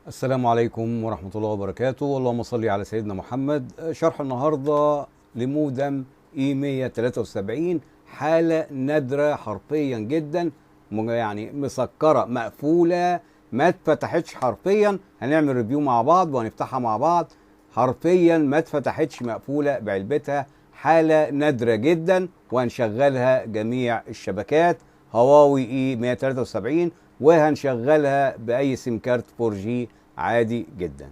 السلام عليكم ورحمة الله وبركاته. اللهم صل على سيدنا محمد. شرح النهاردة لمودم اي 173، حالة نادرة حرفيا جدا، يعني مسكرة مقفولة ما اتفتحتش حرفيا. هنعمل ريفيو مع بعض وهنفتحها مع بعض. حرفيا ما اتفتحتش، مقفولة بعلبتها، حالة نادرة جدا، وهنشغلها جميع الشبكات هواوي اي 173، وهنشغلها باي سيم كارت 4G عادي جدا.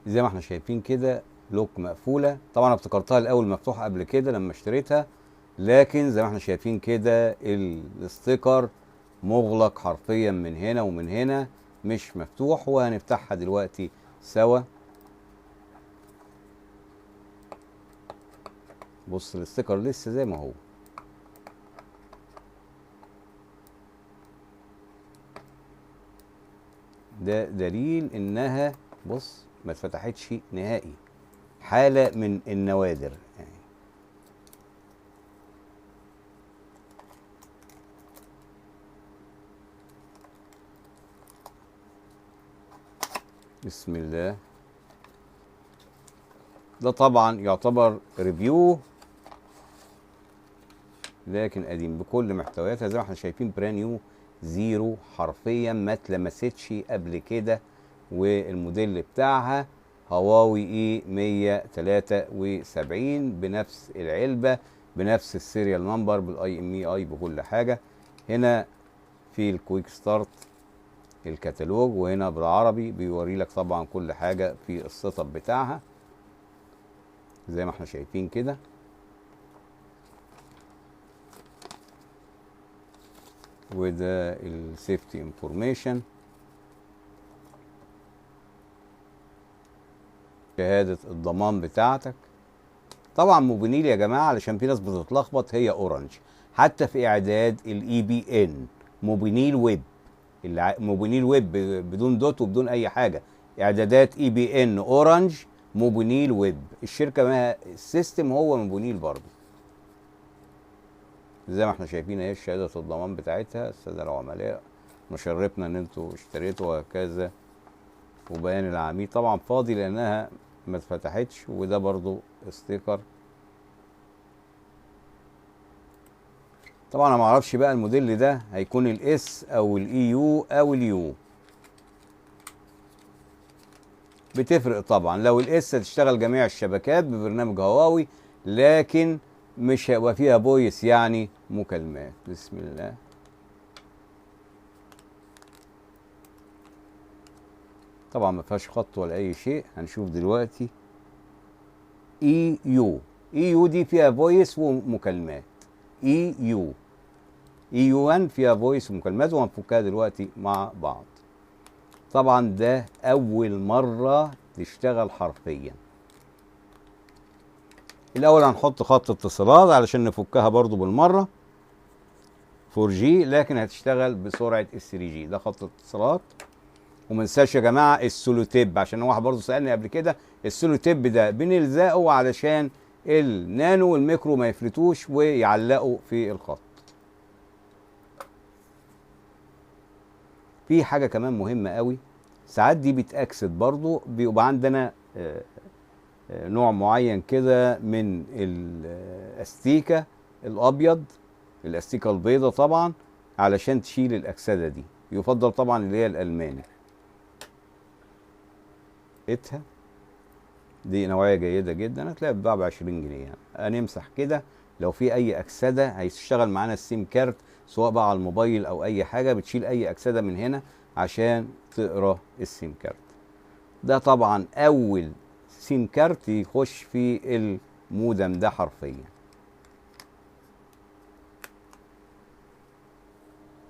زي ما احنا شايفين كده، لوك مقفوله. طبعا انا افتكرتها الاول مفتوحه قبل كده لما اشتريتها، لكن زي ما احنا شايفين كده الستيكر مغلق حرفيا من هنا ومن هنا، مش مفتوح. وهنفتحها دلوقتي سوا. بص، الستيكر لسه زي ما هو. ده دليل انها، بص، ما اتفتحتش نهائي. حالة من النوادر يعني. بسم الله. ده طبعا يعتبر ريفيو، لكن قديم بكل محتوياتها. زي ما احنا شايفين، برانيو زيرو حرفيا، ما اتلمستش قبل كده. والموديل بتاعها هواوي اي 173 بنفس العلبة، بنفس السيريال نمبر، بالاي ام اي اي، بكل حاجة. هنا في الكويك ستارت الكتالوج، وهنا بالعربي بيوري لك طبعا كل حاجة في السيت اب بتاعها زي ما احنا شايفين كده. وده السيفتي انفورميشن، شهادة الضمان بتاعتك. طبعا موبينيل يا جماعة، علشان في ناس بتتلخبط، هي اورنج. حتى في اعداد الاي بي ان موبينيل ويب، موبينيل ويب بدون دوت وبدون اي حاجة. اعدادات اي بي ان اورنج، موبينيل ويب. الشركة، ما السيستم هو موبينيل برضه. زي ما احنا شايفين اهي شهادة الضمان بتاعتها، السادة العملاء مشرفنا ان انتوا اشتريتوا وهكذا. وبيان العميل طبعا فاضي لانها ما اتفتحتش. وده برضو ستيكر. طبعا انا ما اعرفش بقى الموديل ده هيكون الاس او الاي يو او اليو، بتفرق طبعا. لو الاس هتشتغل جميع الشبكات ببرنامج هواوي، لكن مش هيبقى فيها فويس يعني مكالمات. بسم الله. طبعا ما فيهاش خط ولا اي شيء. هنشوف دلوقتي. اي يو، اي يو دي فيها فويس ومكالمات. اي يو، اي يو 1 فيها فويس ومكالمات، وهنفكها دلوقتي مع بعض. طبعا ده اول مره تشتغل حرفيا. الاول هنحط خط اتصالات علشان نفكها برضو بالمره. 4G، لكن هتشتغل بسرعه ال 3G. ده خط اتصالات. وما ننساش يا جماعه السولوتيب، عشان واحد برضو سالني قبل كده. السولوتيب ده بنلزقه علشان النانو والميكرو ما يفلتوش ويعلقوا في الخط. في حاجه كمان مهمه قوي، ساعات دي بتأكسد برضو. بيبقى عندنا نوع معين كده من الاستيكه الابيض، الاستيكه البيضة طبعا، علشان تشيل الاكسده دي. يفضل طبعا اللي هي الالماني. اتها دي نوعيه جيده جدا، هتلاقيها بتتباع ب 20 جنيه يعني. هنمسح كده. لو في اي اكسده هيشتغل معانا السيم كارت، سواء بقى على الموبايل او اي حاجه، بتشيل اي اكسده من هنا عشان تقرا السيم كارت. ده طبعا اول سيم كارت يخش في المودم ده حرفيا.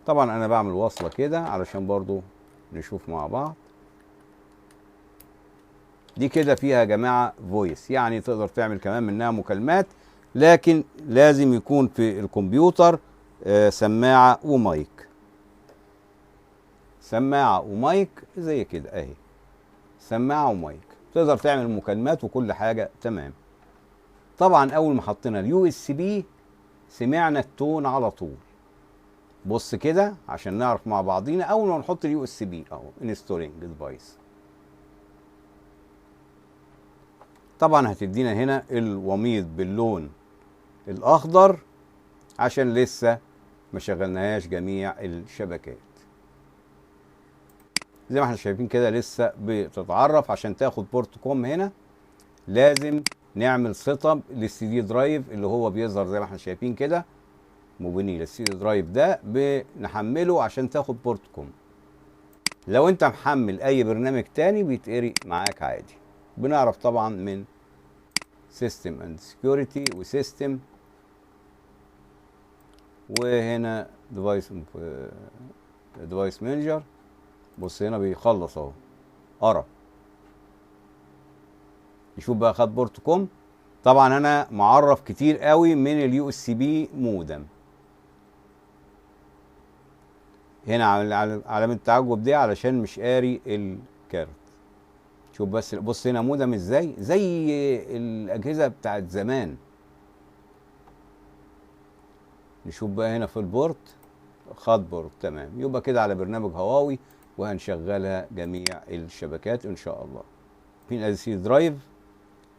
طبعا انا بعمل وصله كده علشان برضو نشوف مع بعض. دي كده فيها يا جماعه فويس، يعني تقدر تعمل كمان منها مكالمات، لكن لازم يكون في الكمبيوتر سماعه ومايك. سماعه ومايك زي كده اهي، سماعه ومايك، تقدر تعمل مكالمات وكل حاجه تمام. طبعا اول ما حطينا اليو اس بي سمعنا التون على طول. بص كده عشان نعرف مع بعضينا. اول ما نحط اليو اس بي اهو انستولينج ديفايس، طبعا هتدينا هنا الوميض باللون الاخضر عشان لسه ما شغلناهاش جميع الشبكات. زي ما احنا شايفين كده لسه بتتعرف. عشان تاخد بورت كوم هنا لازم نعمل سيت اب للسي دي درايف اللي هو بيظهر زي ما احنا شايفين كده. مبني للسي دي درايف ده بنحمله عشان تاخد بورت كوم. لو انت محمل اي برنامج تاني بيتقري معاك عادي. بنعرف طبعا من سيستم اند سكيورتي وسيستم، وهنا ديفايس مانجر. بص هنا بيخلص اهو قرا. يشوف بقى خد بورت كوم. طبعا انا معرف كتير قوي من اليو اس بي مودم. هنا علامه التعجب دي علشان مش قاري الكارت. شوف بس، بص هنا مودم ازاي، زي الاجهزه بتاعت زمان. نشوف بقى هنا في البورت خد بورت تمام. يبقى كده على برنامج هواوي وهنشغلها جميع الشبكات ان شاء الله. فين ادي سي درايف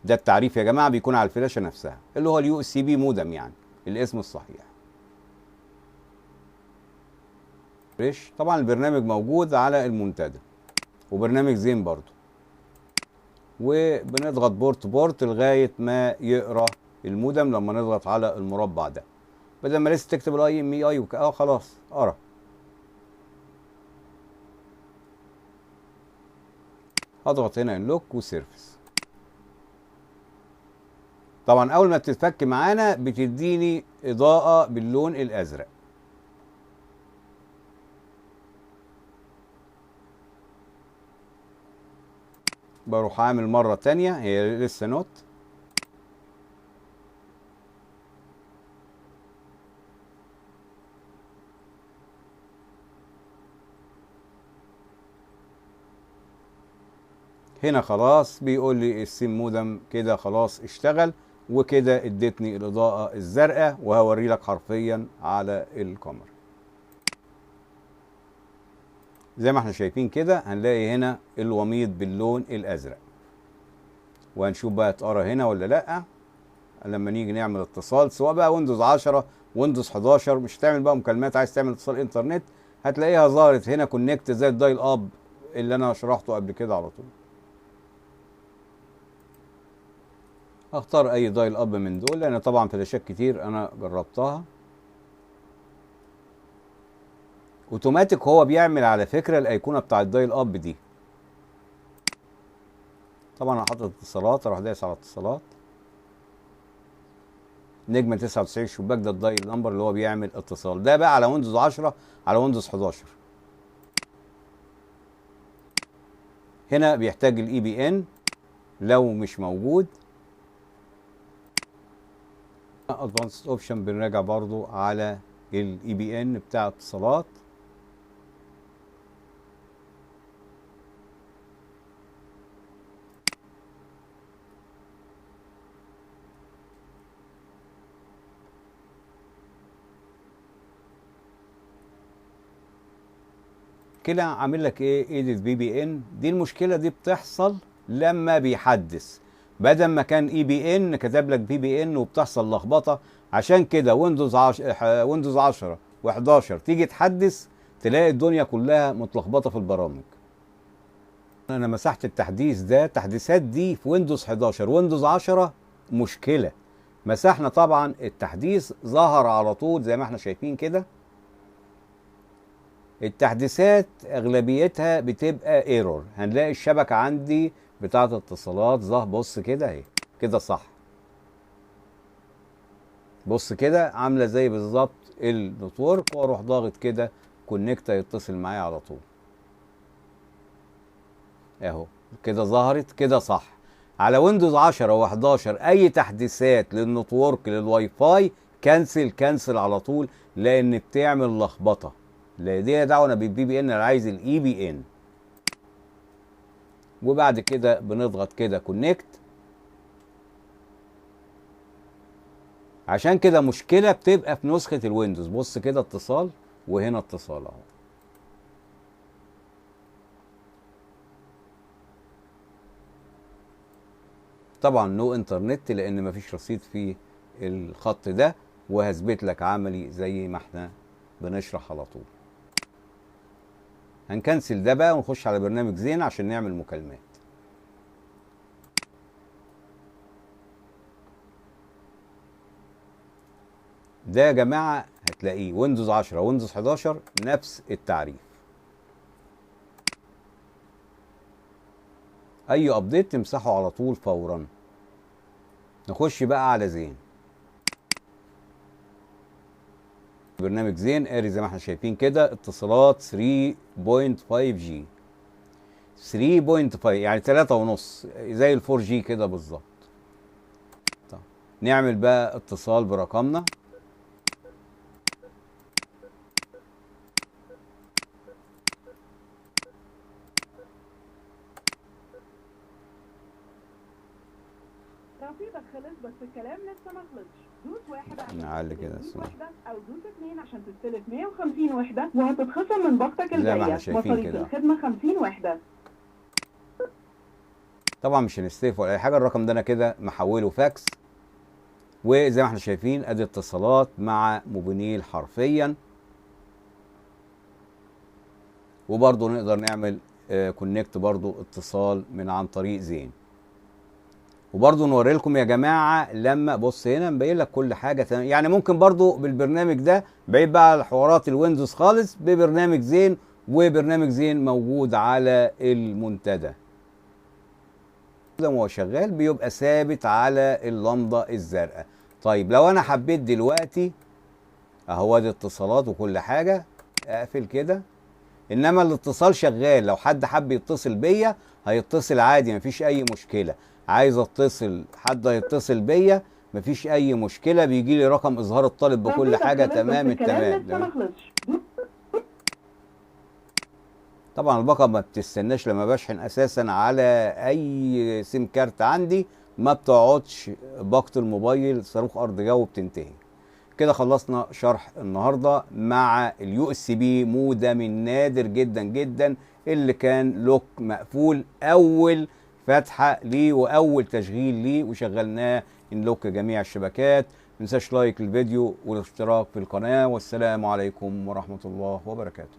ده التعريف يا جماعه، بيكون على الفلاشه نفسها اللي هو اليو اس بي مودم يعني الاسم الصحيح. طبعا البرنامج موجود على المنتدى وبرنامج زين برضو. وبنضغط بورت لغايه ما يقرا المودم. لما نضغط على المربع ده بدل ما لسه تكتب الاي ام اي خلاص قرا. اضغط هنا انلوك وسيرفيس. طبعا اول ما بتتفك معانا بتديني اضاءه باللون الازرق. بروح عامل مره تانية، هي لسه نوت. هنا خلاص بيقول لي السيم مودم كده خلاص اشتغل، وكده ادتني الاضاءه الزرقاء. وهوري لك حرفيا على الكاميرا زي ما احنا شايفين كده. هنلاقي هنا الوميض باللون الازرق، وهنشوف بقى اتقرا هنا ولا لا. لما نيجي نعمل اتصال سواء بقى ويندوز 10 ويندوز 11، مش هتعمل بقى مكالمات، عايز تعمل اتصال انترنت، هتلاقيها ظهرت هنا كونكت زي الدايل اب اللي انا شرحته قبل كده على طول. اختار اي دايل اب من دول لان طبعا فلاشات كتير انا جربتها. اوتوماتيك هو بيعمل على فكره الايقونه بتاع الدايل اب دي. طبعا انا حاطط اتصالات، اروح دايس على اتصالات. نجمه 99 شباك ده الدايل نمبر اللي هو بيعمل اتصال. ده بقى على ويندوز 10 على ويندوز 11. هنا بيحتاج الاي بي ان، لو مش موجود ادفانسد اوبشن بنراجع برضو على الاي بي ان بتاع اتصالات. كده عامل لك ايه ايديت بي بي ان. دي المشكله دي بتحصل لما بيحدث، بدل ما كان اي بي ان كتب لك بي بي ان وبتحصل لخبطه. عشان كده ويندوز 10 و11 تيجي تحدث تلاقي الدنيا كلها متلخبطه في البرامج. انا مسحت التحديث ده، التحديثات دي في ويندوز 11 ويندوز 10 مشكله. مسحنا طبعا التحديث، ظهر على طول زي ما احنا شايفين كده. التحديثات اغلبيتها بتبقى ايرور. هنلاقي الشبكه عندي بتاعه اتصالات بص كده اهي كده صح. بص كده عامله زي بالظبط النتورك، واروح ضاغط كده كونكت يتصل معايا على طول اهو كده ظهرت كده صح. على ويندوز 10 و11 اي تحديثات للنتورك للواي فاي كنسل على طول، لان بتعمل لخبطه. لا دي دعوه بالبي بي ان، انا عايز الاي بي ان. وبعد كده بنضغط كده كونكت. عشان كده مشكله بتبقى في نسخه الويندوز. بص كده اتصال وهنا اتصال اهو. طبعا نو انترنت لان مفيش رصيد في الخط ده، وهثبت لك عملي زي ما احنا بنشرح على طول. هنكنسل ده بقى ونخش على برنامج زين عشان نعمل مكالمات. ده يا جماعة هتلاقيه ويندوز 10 ويندوز 11 نفس التعريف. اي ابديت تمسحه على طول فورا. نخش بقى على زين. برنامج زين قاري زي ما احنا شايفين كده اتصالات 3.5G 3.5 يعني 3.5 زي ال 4G كده بالظبط. طب نعمل بقى اتصال برقمنا. رصيدك خلص بس الكلام لسه ما خلصش. دوس واحد عشان نعلي كده دوس السماعة واحدة او دوس 2 عشان تستلف 150 وحدة وهتتخصم من باقتك زي ما احنا الباقية. شايفين مصاريف كده. الخدمة 50 وحدة. طبعا مش هنستلف ولا اي حاجه، الرقم ده انا كده محوله فاكس. وزي ما احنا شايفين ادي اتصالات مع موبينيل حرفيا. وبرضه نقدر نعمل كونكت برضه اتصال من عن طريق زين. وبرضه نوري لكم يا جماعه لما بص هنا مبين لك كل حاجه تمام. يعني ممكن برضه بالبرنامج ده بعيد بقى على حوارات الويندوز خالص ببرنامج زين، وبرنامج زين موجود على المنتدى. وهو شغال بيبقى ثابت على اللمضه الزرقاء. طيب لو انا حبيت دلوقتي اهو دي اتصالات وكل حاجه اقفل كده، انما الاتصال شغال. لو حد حب يتصل بيا هيتصل عادي مفيش اي مشكله. عايز اتصل حد هيتصل بيا مفيش اي مشكله، بيجي لي رقم اظهار الطالب بكل رصيدك حاجه خلص بس تمام الكلام التمام. لسه ما خلصش. طبعا الباقه ما بتستناش لما بشحن اساسا على اي سيم كارت عندي، ما بتقعدش باقه الموبايل صاروخ ارض جو بتنتهي. كده خلصنا شرح النهارده مع اليو اس بي مودم النادر جدا جدا اللي كان لوك مقفول اول فتحه ليه واول تشغيل ليه، وشغلناه نلوك جميع الشبكات. متنساش لايك الفيديو والاشتراك في القناه، والسلام عليكم ورحمه الله وبركاته.